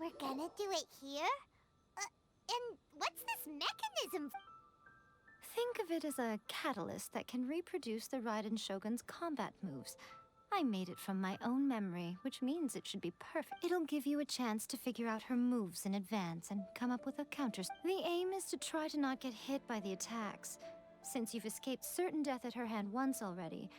We're gonna do it here? And what's this mechanism? Think of it as a catalyst that can reproduce the Raiden Shogun's combat moves. I made it from my own memory, which means it should be perfect. It'll give you a chance to figure out her moves in advance and come up with a counters. The aim is to try to not get hit by the attacks, since you've escaped certain death at her hand once already.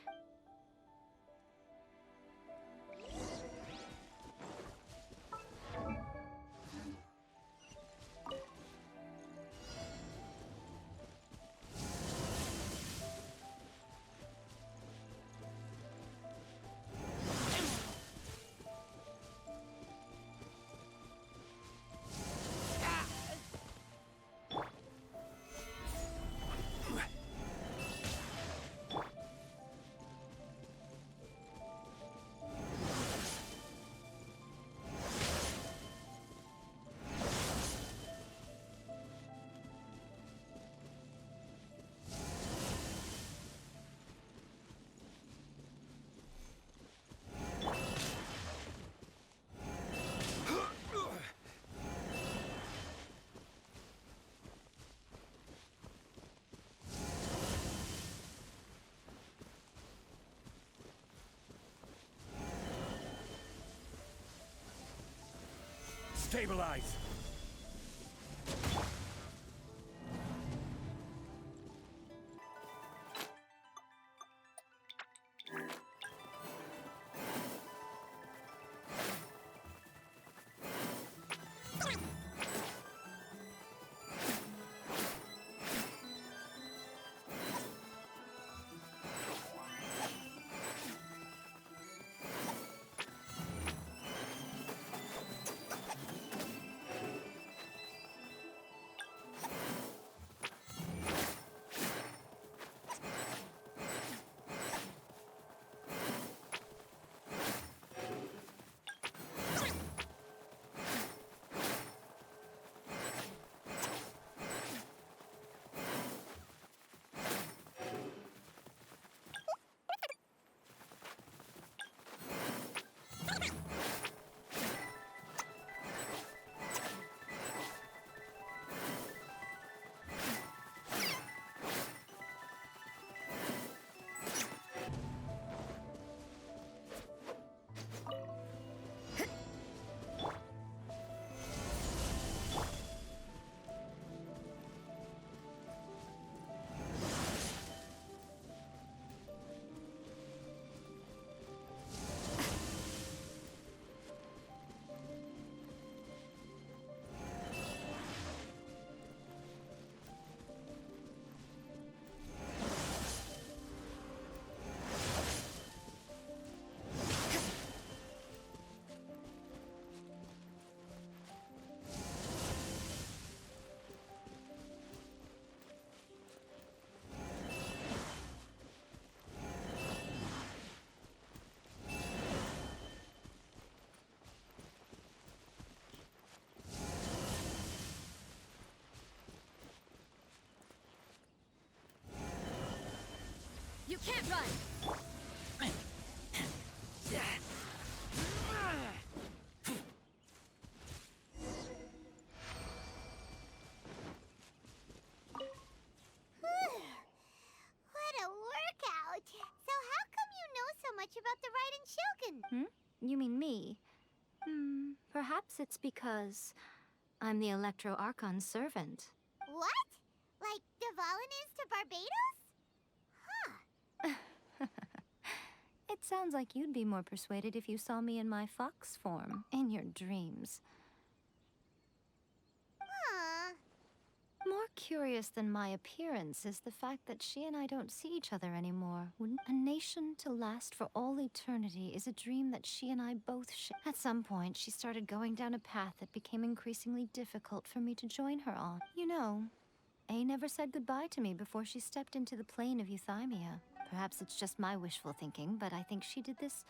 Stabilize! You can't run! What a workout! So how come you know so much about the Raiden Shogun? You mean me? Perhaps it's because I'm the Electro Archon's servant. What? Like Devalin is to Barbados? Huh. It sounds like you'd be more persuaded if you saw me in my fox form, in your dreams. More curious than my appearance is the fact that she and I don't see each other anymore. A nation to last for all eternity is a dream that she and I both share. At some point, she started going down a path that became increasingly difficult for me to join her on. You know, A never said goodbye to me before she stepped into the plane of euthymia. Perhaps it's just my wishful thinking, but I think she did this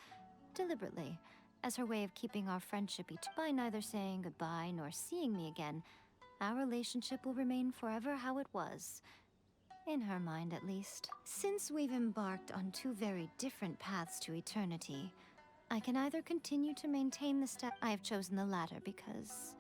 deliberately, as her way of keeping our friendship by neither saying goodbye nor seeing me again. Our relationship will remain forever how it was. In her mind, at least. Since we've embarked on two very different paths to eternity, I can either continue to maintain the I have chosen the latter because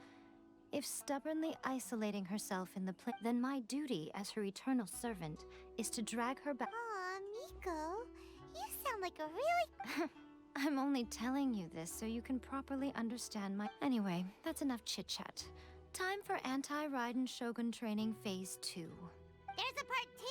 if stubbornly isolating herself in the then my duty as her eternal servant is to drag her back. Aw, Miko, you sound like a really... I'm only telling you this so you can properly understand my... Anyway, that's enough chit-chat. Time for Anti-Raiden Shogun Training Phase 2. There's a part 2?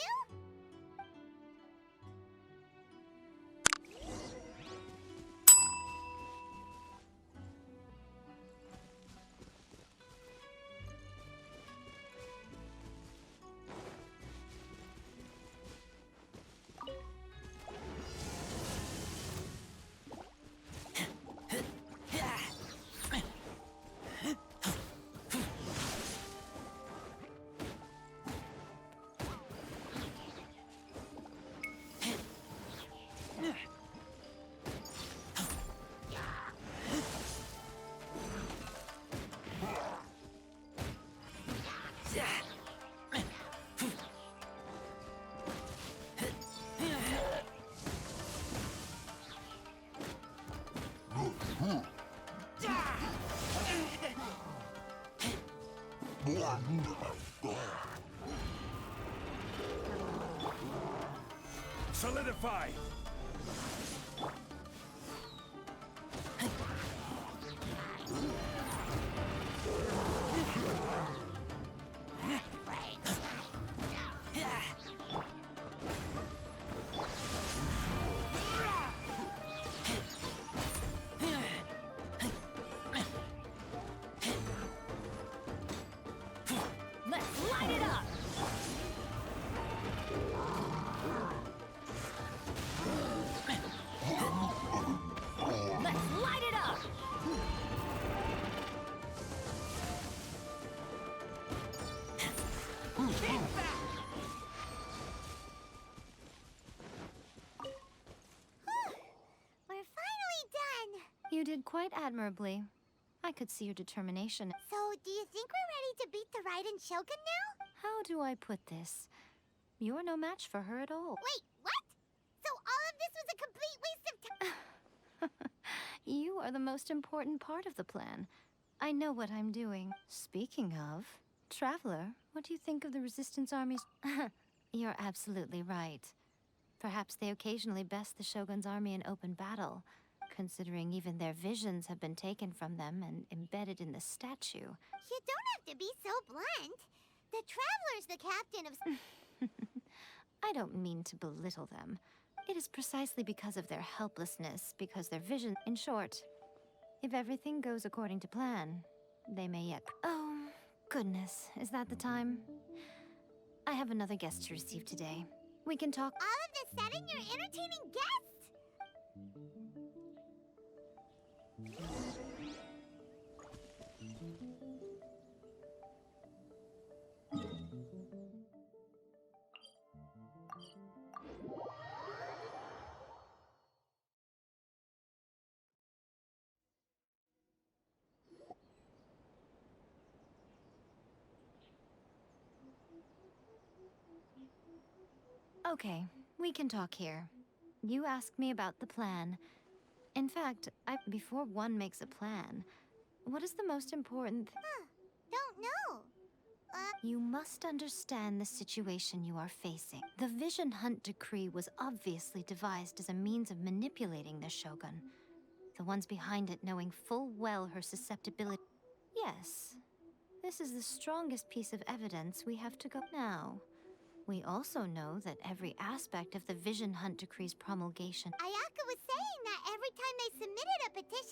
Solidify! Let's light it up! Let's light it up! We're finally done. You did quite admirably. I could see your determination. So, do you think we're ready to beat the Raiden Shogun now? How do I put this? You're no match for her at all. Wait, what? So all of this was a complete waste of time? You are the most important part of the plan. I know what I'm doing. Speaking of, Traveler, what do you think of the Resistance armies? You're absolutely right. Perhaps they occasionally best the Shogun's army in open battle, considering even their visions have been taken from them and embedded in the statue. You don't have to be so blunt. The Traveler's the captain of... I don't mean to belittle them. It is precisely because of their helplessness, because their vision... In short, if everything goes according to plan, they may yet... Oh, goodness, is that the time? I have another guest to receive today. We can talk... All of this setting, you're entertaining guests? Okay, we can talk here. You asked me about the plan. In fact, before one makes a plan, what is the most important Don't know. You must understand the situation you are facing. The Vision Hunt Decree was obviously devised as a means of manipulating the Shogun. The ones behind it knowing full well her susceptibility. Yes, this is the strongest piece of evidence we have to go now. We also know that every aspect of the Vision Hunt Decree's promulgation... Ayaka was saying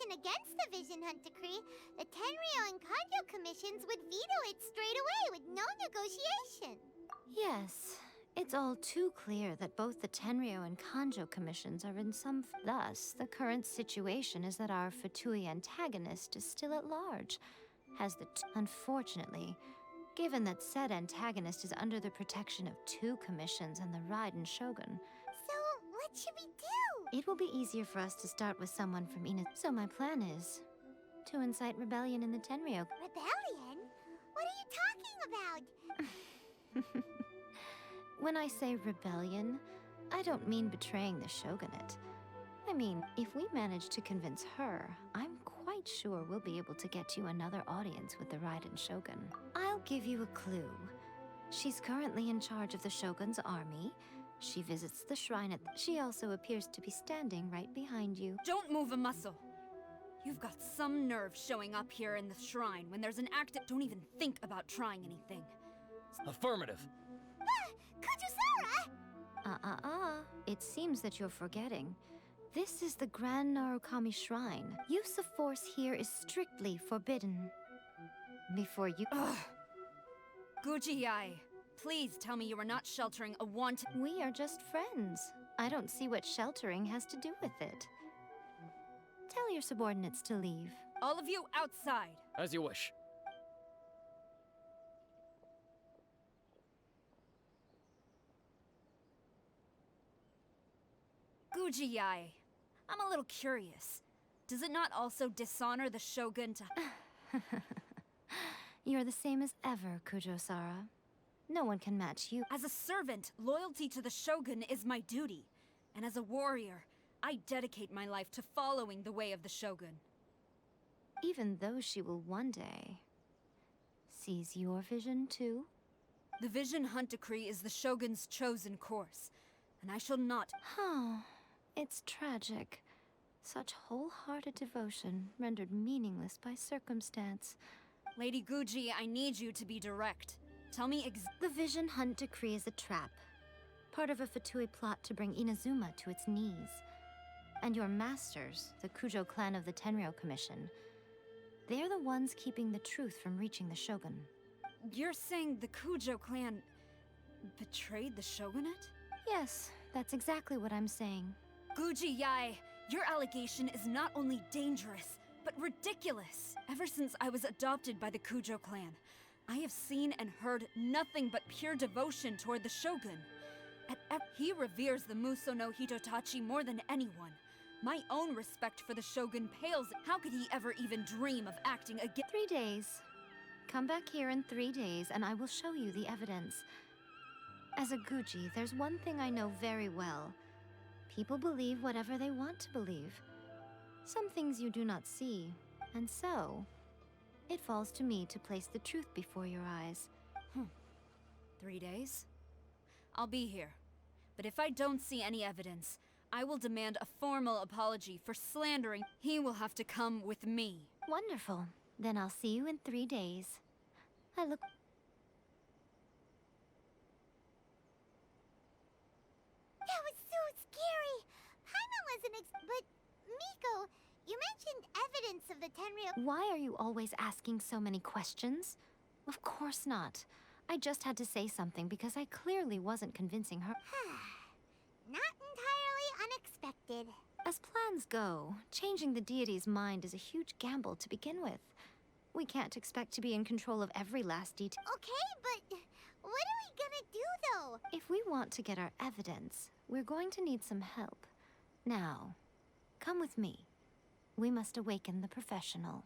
petition against the Vision Hunt decree, the Tenryo and Kagyo commissions would veto it straight away with no negotiation. Yes, it's all too clear that both the Tenryo and Kanjo commissions are in some... Thus, the current situation is that our Fatui antagonist is still at large. Unfortunately, given that said antagonist is under the protection of 2 commissions and the Raiden Shogun... So, what should we do? It will be easier for us to start with someone from So my plan is to incite rebellion in the Tenryo. Rebellion? What are you talking about? When I say rebellion, I don't mean betraying the shogunate. I mean, if we manage to convince her, I'm quite sure we'll be able to get you another audience with the Raiden Shogun. I'll give you a clue. She's currently in charge of the Shogun's army. She visits the shrine She also appears to be standing right behind you. Don't move a muscle. You've got some nerve showing up here in the shrine when there's an active... Don't even think about trying anything. Affirmative. Kujusara! It seems that you're forgetting. This is the Grand Narukami Shrine. Use of force here is strictly forbidden. Before you... Ugh. Guji-ai, please tell me you are not sheltering a wanted... We are just friends. I don't see what sheltering has to do with it. Tell your subordinates to leave. All of you outside! As you wish. Guji-ai, I'm a little curious. Does it not also dishonor the Shogun to... You're the same as ever, Kujou Sara. No one can match you. As a servant, loyalty to the Shogun is my duty. And as a warrior, I dedicate my life to following the way of the Shogun. Even though she will one day seize your vision too? The Vision Hunt Decree is the Shogun's chosen course, and I shall not... It's tragic. Such wholehearted devotion rendered meaningless by circumstance. Lady Guji, I need you to be direct. Tell me The Vision Hunt Decree is a trap. Part of a Fatui plot to bring Inazuma to its knees. And your masters, the Kujo clan of the Tennrё Commission, they're the ones keeping the truth from reaching the Shogun. You're saying the Kujo clan betrayed the Shogunate? Yes, that's exactly what I'm saying. Guji-ai, your allegation is not only dangerous, but ridiculous. Ever since I was adopted by the Kujo clan, I have seen and heard nothing but pure devotion toward the Shogun. He reveres the Muso no Hitotachi more than anyone. My own respect for the Shogun pales. How could he ever even dream of acting against— 3 days. Come back here in 3 days and I will show you the evidence. As a Guji, there's one thing I know very well. People believe whatever they want to believe. Some things you do not see, and so it falls to me to place the truth before your eyes. 3 days? I'll be here. But if I don't see any evidence, I will demand a formal apology for slandering. He will have to come with me. Wonderful. Then I'll see you in 3 days. I look... That was so scary! Paimon wasn't but, Miko, you mentioned evidence of the Tenryo... Why are you always asking so many questions? Of course not. I just had to say something because I clearly wasn't convincing her. Not entirely unexpected. As plans go, changing the deity's mind is a huge gamble to begin with. We can't expect to be in control of every last detail. Okay, but what are we gonna do, though? If we want to get our evidence, we're going to need some help. Now, come with me. We must awaken the professional.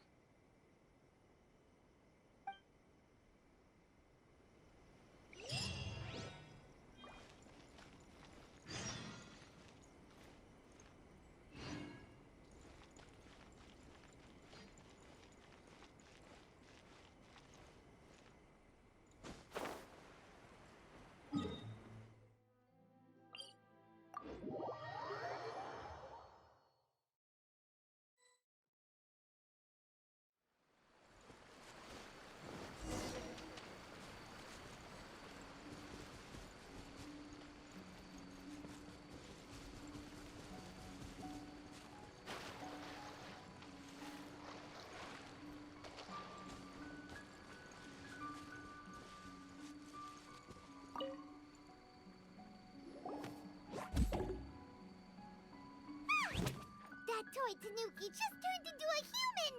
Tanuki just turned into a human!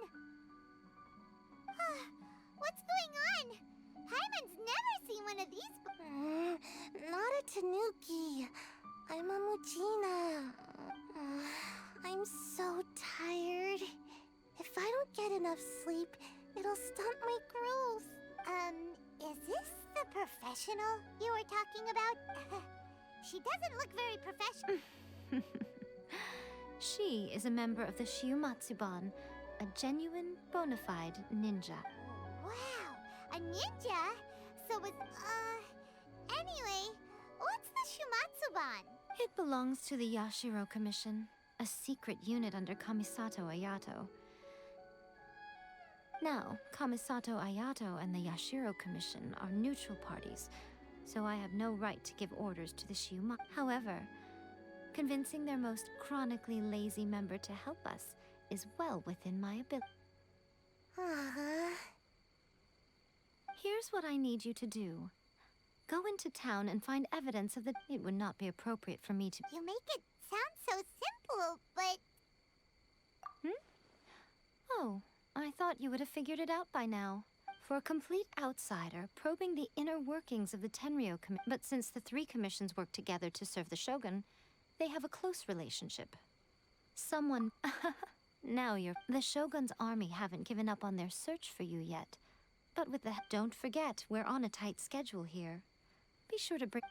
What's going on? Hyman's never seen one of these Not a Tanuki. I'm a Mujina. I'm so tired. If I don't get enough sleep, it'll stunt my growth. Is this the professional you were talking about? She doesn't look very professional. She is a member of the Shiumatsuban, a genuine, bona fide ninja. Wow, a ninja? So it's, anyway, what's the Shumatsuban? It belongs to the Yashiro Commission, a secret unit under Kamisato Ayato. Now, Kamisato Ayato and the Yashiro Commission are neutral parties, so I have no right to give orders to the Shiuma. However, convincing their most chronically lazy member to help us is well within my ability. Here's what I need you to do. Go into town and find evidence of the... It would not be appropriate for me to... You make it sound so simple, but... Oh, I thought you would have figured it out by now. For a complete outsider, probing the inner workings of the Tennryo Commission... But since the three commissions work together to serve the Shogun, they have a close relationship. Someone... Now you're... The Shogun's army haven't given up on their search for you yet. But with the... Don't forget, we're on a tight schedule here. Be sure to bring...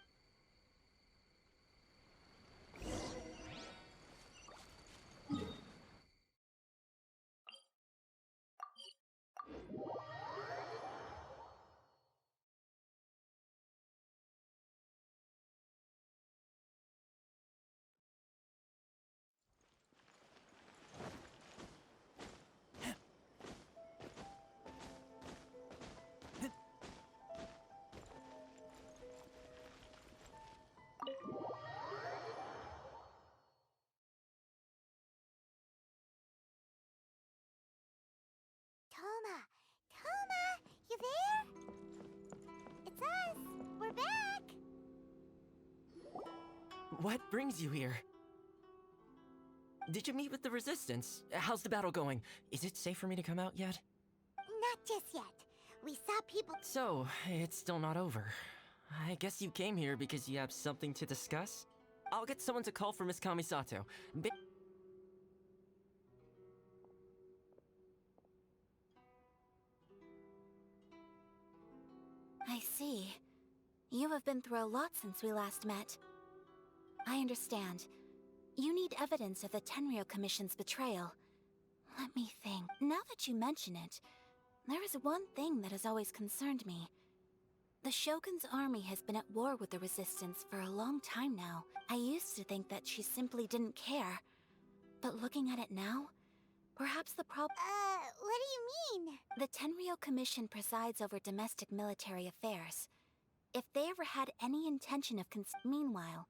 Toma, you there? It's us. We're back. What brings you here? Did you meet with the Resistance? How's the battle going? Is it safe for me to come out yet? Not just yet. We saw people... So, it's still not over. I guess you came here because you have something to discuss? I'll get someone to call for Miss Kamisato. I see. You have been through a lot since we last met. I understand. You need evidence of the Tennryo Commission's betrayal. Let me think. Now that you mention it, there is one thing that has always concerned me. The Shogun's army has been at war with the Resistance for a long time now. I used to think that she simply didn't care. But looking at it now, perhaps the problem... what do you mean? The Tennryo Commission presides over domestic military affairs. If they ever had any intention of Meanwhile,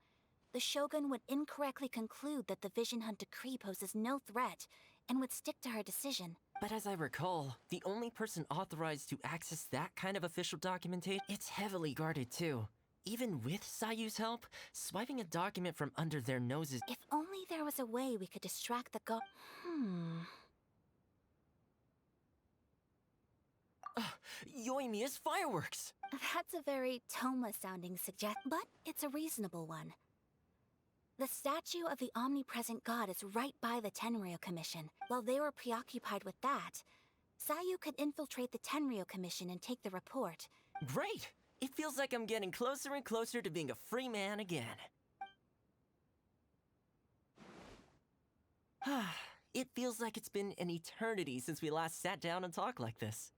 the Shogun would incorrectly conclude that the Vision Hunt Decree poses no threat, and would stick to her decision. But as I recall, the only person authorized to access that kind of official documentation, it's heavily guarded too. Even with Sayu's help, swiping a document from under their noses... If only there was a way we could distract the Yoimiya's fireworks! That's a very Toma-sounding suggestion, but it's a reasonable one. The statue of the omnipresent god is right by the Tennryo Commission. While they were preoccupied with that, Sayu could infiltrate the Tennryo Commission and take the report. Great! It feels like I'm getting closer and closer to being a free man again. It feels like it's been an eternity since we last sat down and talked like this.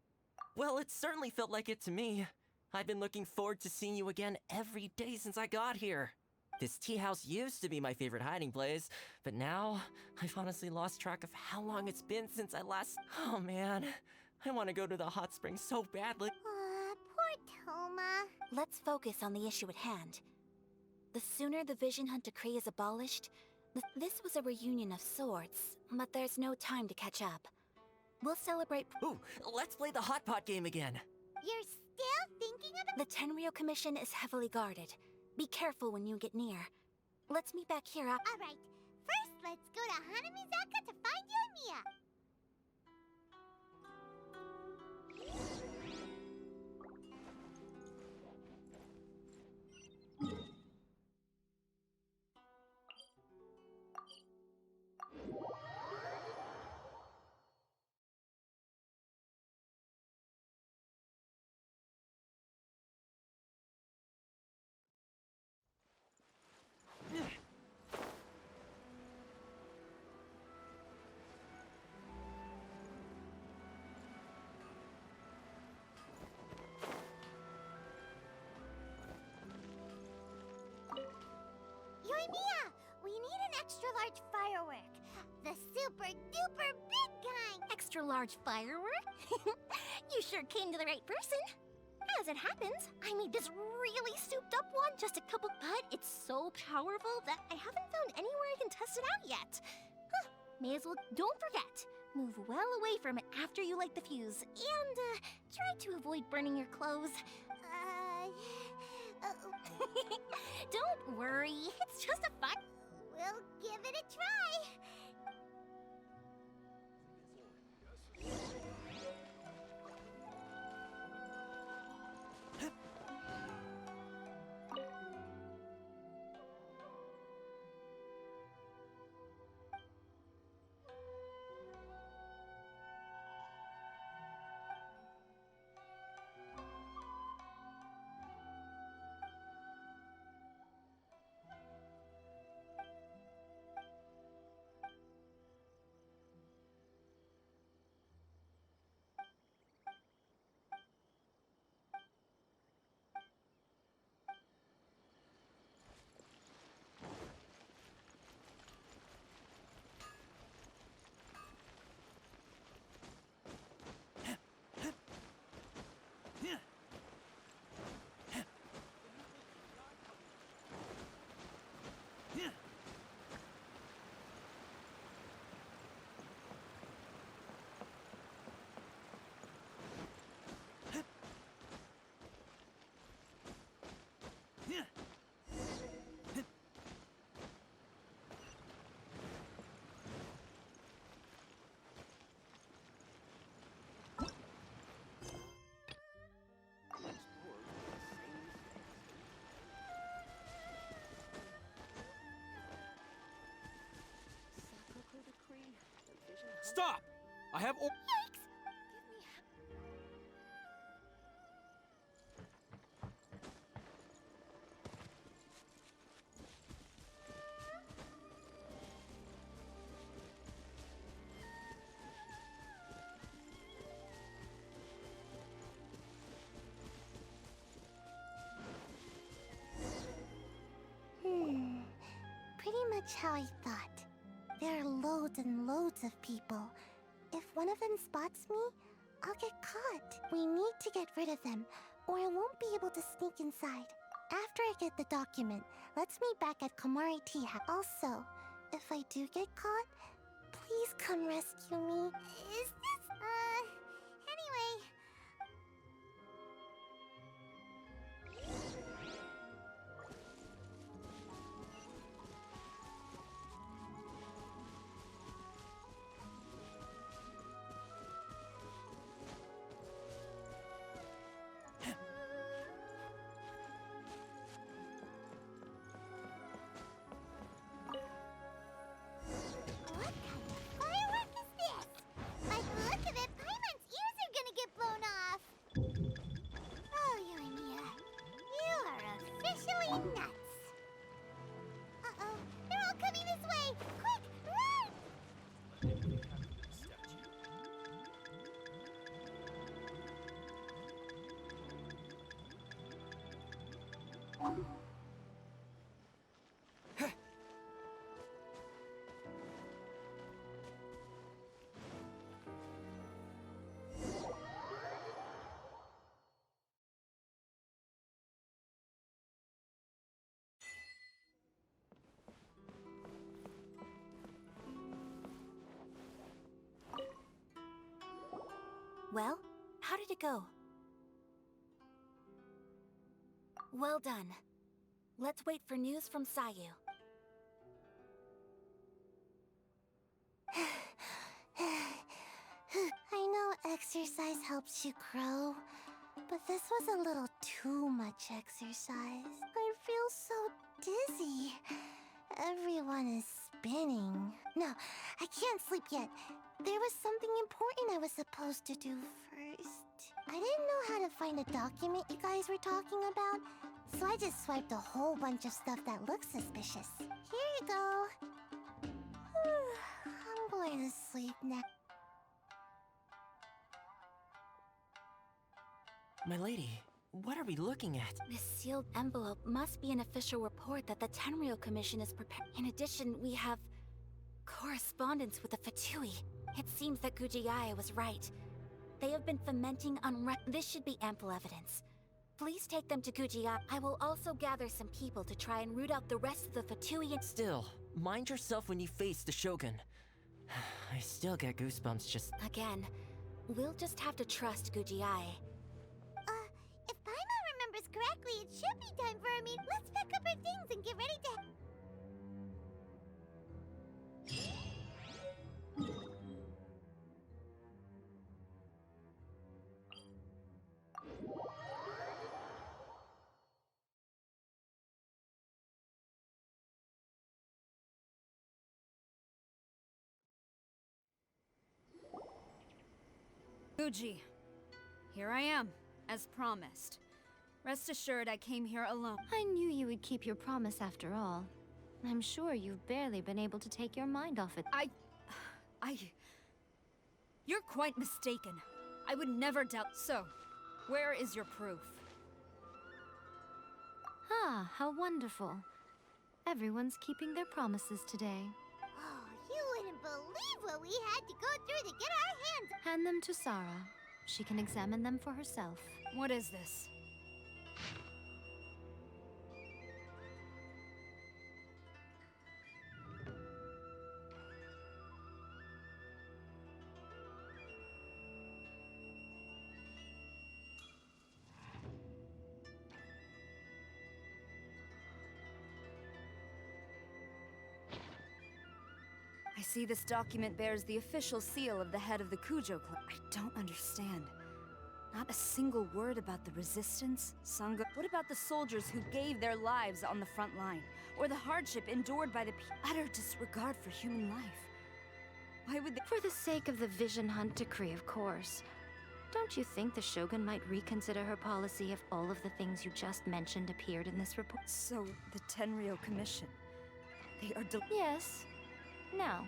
Well, it certainly felt like it to me. I've been looking forward to seeing you again every day since I got here. This tea house used to be my favorite hiding place, but now I've honestly lost track of how long it's been since I last... Oh man, I want to go to the hot springs so badly. Poor Toma. Let's focus on the issue at hand. The sooner the Vision Hunt Decree is abolished, this was a reunion of sorts, but there's no time to catch up. We'll celebrate... Ooh, let's play the hot pot game again. You're still thinking of it? The Tennryo Commission is heavily guarded. Be careful when you get near. Let's meet back here All right. First, let's go to Hanamizaka to find Yoimiya. Yoimiya, we need an extra-large firework. The super-duper big kind. Extra large firework? You sure came to the right person. As it happens, I made this really souped up one just a couple, but it's so powerful that I haven't found anywhere I can test it out yet. Huh, may as well, don't forget, move well away from it after you light the fuse, and try to avoid burning your clothes. Don't worry, it's just a fun. We'll give it a try. Stop! I have. Pretty much how I thought. There are loads and loads of people. If one of them spots me, I'll get caught. We need to get rid of them, or I won't be able to sneak inside. After I get the document, let's meet back at Komari Tea House. Also, if I do get caught, please come rescue me. Is this... anyway... What kind of firework is this? By the look of it, Paimon's ears are gonna get blown off. Oh, Yoimiya, you are officially nuts. Uh-oh, they're all coming this way. Quick, run! Well, how did it go? Well done. Let's wait for news from Sayu. exercise helps you grow, but this was a little too much exercise. I feel so dizzy. Everyone is spinning. No, I can't sleep yet. There was something important I was supposed to do first. I didn't know how to find a document you guys were talking about, so I just swiped a whole bunch of stuff that looks suspicious. Here you go. I'm going to sleep now. My lady, what are we looking at? This sealed envelope must be an official report that the Tennrё Commission is preparing. In addition, we have correspondence with the Fatui. It seems that Gujiae was right. They have been fomenting This should be ample evidence. Please take them to Gujiae. I will also gather some people to try and root out the rest of the Fatui and— Still, mind yourself when you face the Shogun. I still get goosebumps just— Again, we'll just have to trust Gujiae. If Paimon remembers correctly, it should be time for me. Let's pack up our things and get ready to... Fuji, here I am, as promised. Rest assured I came here alone. I knew you would keep your promise after all. I'm sure you've barely been able to take your mind off it. You're quite mistaken. I would never doubt. So, where is your proof? Ah, how wonderful. Everyone's keeping their promises today. Oh, you wouldn't believe what we had to go through to get our hands... Hand them to Sara. She can examine them for herself. What is this? I see this document bears the official seal of the head of the Kujo clan. I don't understand. Not a single word about the resistance, Sangha. What about the soldiers who gave their lives on the front line? Or the hardship endured by the utter disregard for human life? Why would they— For the sake of the Vision Hunt decree, of course. Don't you think the Shogun might reconsider her policy if all of the things you just mentioned appeared in this report? So, the Tennrё Commission. They are Yes. Now,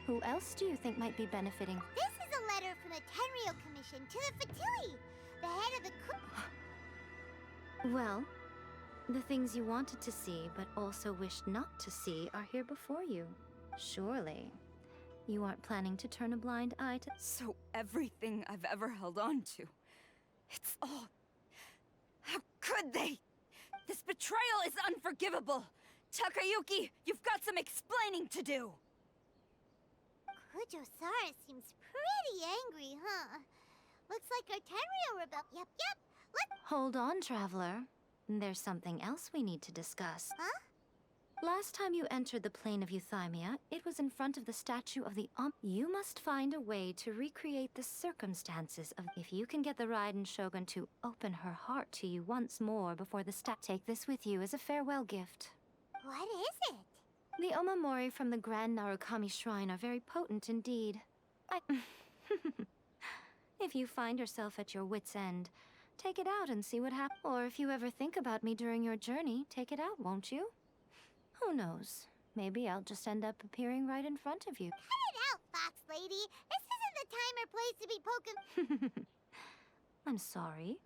who else do you think might be benefiting? This is a letter from the Tennrё Commission to the Fatui, the head of the Well, the things you wanted to see but also wished not to see are here before you. Surely, you aren't planning to turn a blind eye to— So everything I've ever held on to, it's all... How could they? This betrayal is unforgivable! Takayuki, you've got some explaining to do! Kujou Sara seems pretty angry, huh? Looks like our Tennrё rebel. Yep. Let's... Hold on, Traveler. There's something else we need to discuss. Huh? Last time you entered the plane of Euthymia, it was in front of the statue of the You must find a way to recreate the circumstances of— If you can get the Raiden Shogun to open her heart to you once more before the take this with you as a farewell gift. What is it? The omamori from the Grand Narukami Shrine are very potent indeed. If you find yourself at your wit's end, take it out and see what happens. Or if you ever think about me during your journey, take it out, won't you? Who knows? Maybe I'll just end up appearing right in front of you. Cut it out, Fox Lady. This isn't the time or place to be poking... I'm sorry.